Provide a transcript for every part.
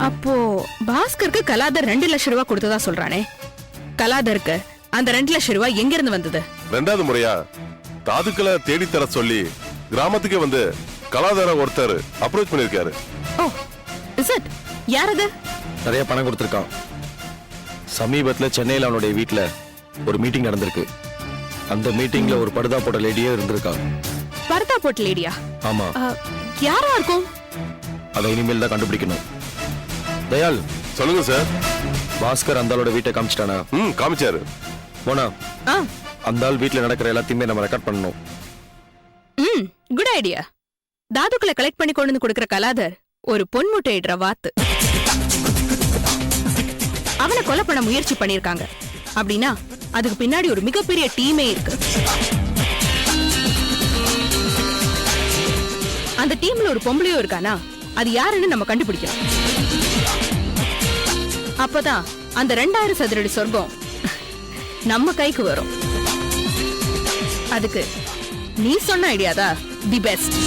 அப்போ பாஸ்கருக்கு கலாதர் 2 லட்சம் ரூபாய் கொடுத்ததா சொல்றானே, கலாதருக்கு அந்த 2 லட்சம் ரூபாய் எங்க இருந்து வந்தது? ரெண்டாவது முறையா தாதுக்களை தேடித்தர சொல்லி கிராமத்துக்கே வந்து கலாதார ஒருத்தர் அப்ரோச் பண்ணிருக்காரு. ஓ, இஸ் இட்? யார் அது? நிறைய பணம் கொடுத்திருக்கான். சமீபத்துல சென்னையில அவனுடைய வீட்டுல ஒரு மீட்டிங் நடந்திருக்கு. அந்த மீட்டிங்ல ஒரு பர்தா போட்ட லேடியே இருந்திருக்கா. பர்தா போட்ட லேடியா? ஆமா. யாரா இருக்கும்? அதை இனிமேல் தான் கண்டுபிடிக்கணும். தயால், சொல்லுங்க சார். பாஸ்கர் அந்த ஆளோட வீட்டை காமிச்சிட்டானா? காமிச்சாரு. போனா அந்த ஆள் வீட்டுல நடக்கிற எல்லாத்தையுமே நம்ம ரெக்கார்ட் பண்ணணும். Good idea. தாதுக்களை கலெக்ட் பண்ணி கொண்டு வந்து கொடுக்கிற கலாதர் ஒரு பொன்முட்டையிடுற வாத்து. அவனை கொலை பண்ண முயற்சி பண்ணிருக்காங்க அப்படின்னா அதுக்கு பின்னாடி ஒரு மிகப்பெரிய டீமே இருக்கு. அந்த டீம்ல ஒரு பொம்பளையோ இருக்கானா, அது யாருன்னு நம்ம கண்டுபிடிக்கணும். அப்பதான் அந்த 2000 சதுரடி சொர்க்கம் நம்ம கைக்கு வரும். அதுக்கு நீ சொன்ன ஐடியாதான் தி பெஸ்ட்.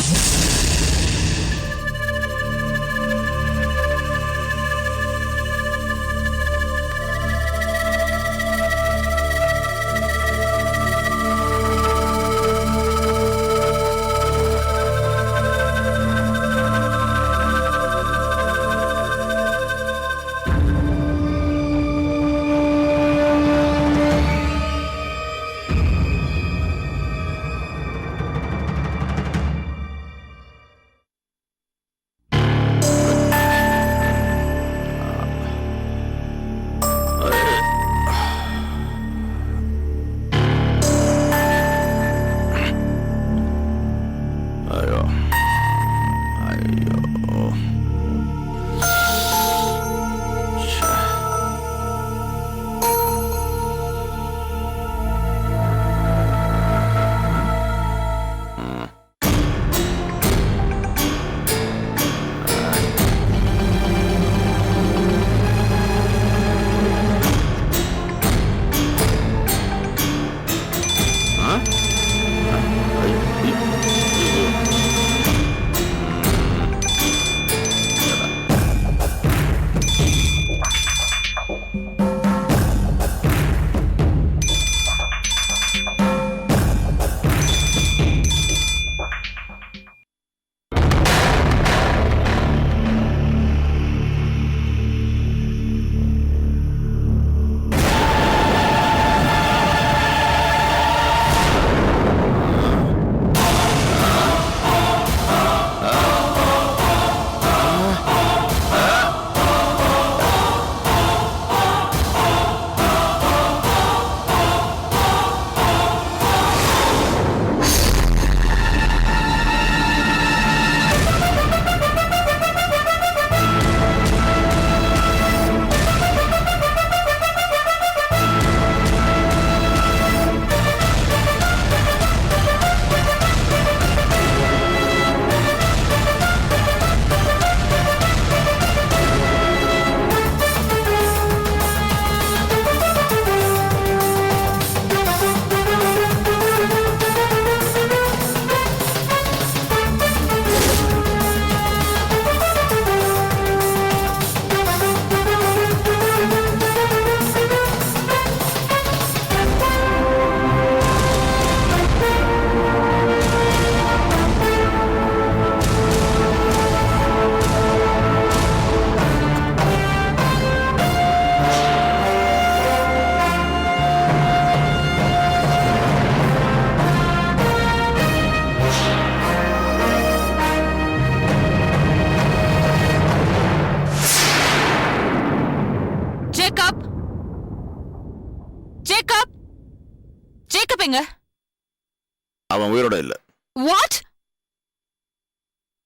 அவன் உயிரோட இல்ல. வாட்?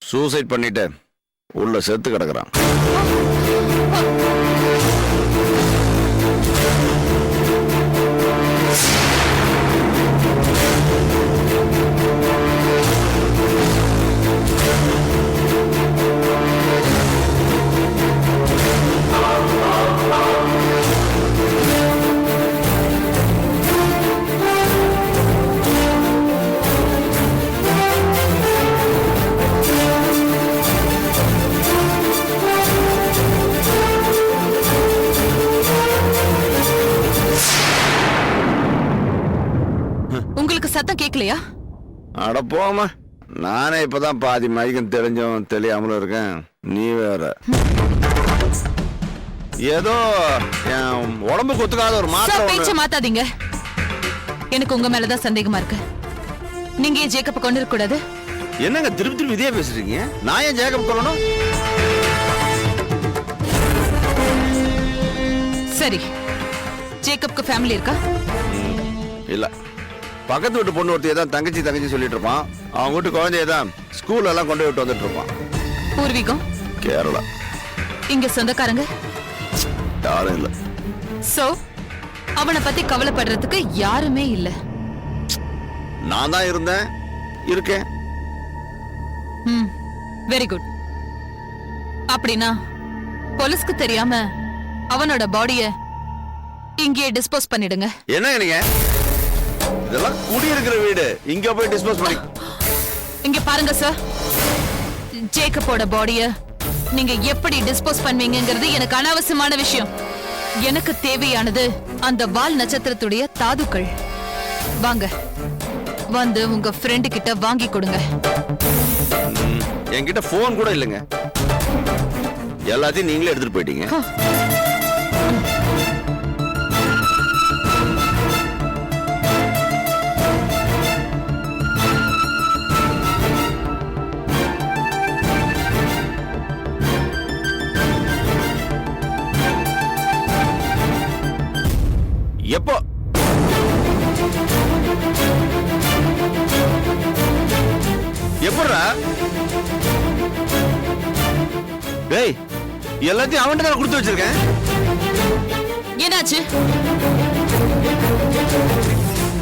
சூசைட் பண்ணிட்டு உள்ள செத்து கிடக்குறான். கேட்கலையா? அட போமா, நானே இப்பதான் பாதி மயக்கம் தெரிஞ்சும் தெரியாமலும் இருக்கேன். நீ வேற ஏதோ என் உடம்புக்கு ஒத்துக்காத ஒரு சார், பேச்ச மாத்திரை. மாத்தாதீங்க. எனக்கு உங்க மேலதான் சந்தேகமா இருக்கு. நீங்க ஏன் ஜேக்கப்ப கொண்டு இருக்க கூடாது? என்னங்க திருப்பி திருப்பி இதே பேசுறீங்க? நான் ஏன் ஜேக்கப் கொள்ளணும்? சரி, ஜேக்கப்க்கு ஃபேமிலி இருக்கா? இல்ல, பக்கத்து வீட்டு பொண்ணு ஒருத்தையே தான் தங்கச்சி சொல்லிட்டு இருப்பான். அவங்க வீட்டு குழந்தைய தான் ஸ்கூல்ல எல்லாம் கொண்டு விட்டு வந்துட்டு இருப்பான். பூர்வீகம் கேரளா. இங்க சொந்தக்காரங்க யாரும் இல்ல. சோ அவனை பத்தி கவலைப்படுறதுக்கு யாருமே இல்ல. நான் தான் இருந்தேன், இருக்கேன். Very good. அப்படின்னா போலீஸ்க்கு தெரியாம அவனோட பாடிய இங்கே டிஸ்போஸ் பண்ணிடுங்க. என்ன நீங்க இதெல்லாம் குடியிருக்கிற வீடு, இங்க போய் டிஸ்போஸ் பண்ணி? இங்க பாருங்க சார், ஜேக்கப்போட பாடிய நீங்க எப்படி டிஸ்போஸ் பண்ணுவீங்கங்கிறது எனக்கு அனாவசியமான விஷயம். எனக்கு தேவையானது அந்த வால் நட்சத்திரத்துடைய தாதுக்கள். வாங்க, வந்து உங்க ஃப்ரெண்டு கிட்ட வாங்கி கொடுங்க. என்கிட்ட போன் கூட இல்லைங்க. எல்லாத்தையும் நீங்களே எடுத்துட்டு போயிட்டீங்க. எப்போ? எப்படா? டேய், எல்லாத்தையும் அவன்கிட்ட தான் கொடுத்து வச்சிருக்கேன். என்னாச்சு?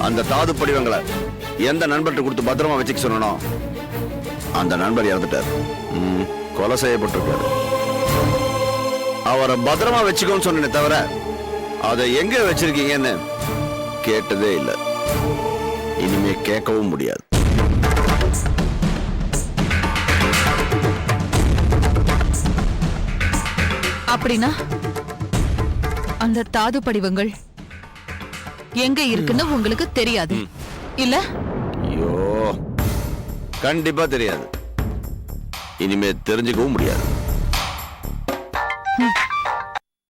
அந்த தாது படிவங்களை எந்த நண்பர்கிட்ட கொடுத்து பத்திரமா வச்சுக்க சொன்னனோ அந்த நண்பர் இறந்துட்டார். கொலை செய்யப்பட்டிருக்காரு. அவரை பத்திரமா வச்சுக்கோன்னு சொன்னேனே தவிர அதை எங்க வச்சிருக்கீங்கன்னு கேட்டதே இல்லை. இனிமே கேட்கவும் முடியாது. அப்படின்னா அந்த தாது படிவங்கள் எங்க இருக்குன்னு உங்களுக்கு தெரியாது இல்ல? ஐயோ, கண்டிப்பா தெரியாது. இனிமே தெரிஞ்சுக்கவும் முடியாது.